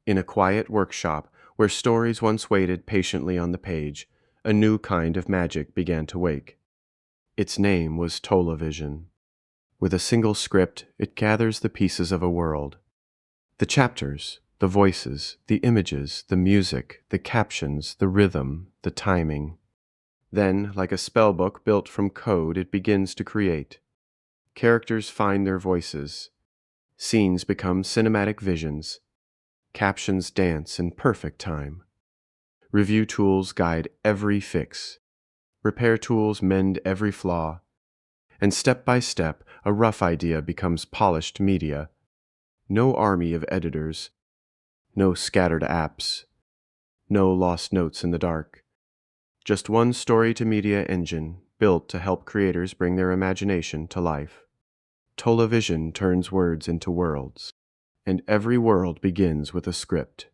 In a quiet workshop where stories once waited patiently on the page, a new kind of magic began to wake. Its name was TowleVision. With a single script, it gathers the pieces of a world. The chapters, the voices, the images, the music, the captions, the rhythm, the timing. Then, like a spellbook built from code, it begins to create. Characters find their voices. Scenes become cinematic visions. Captions dance in perfect time. Review tools guide every fix. Repair tools mend every flaw. And step by step, a rough idea becomes polished media. No army of editors. No scattered apps. No lost notes in the dark. Just one story-to-media engine built to help creators bring their imagination to life. TowleVision turns words into worlds, and every world begins with a script.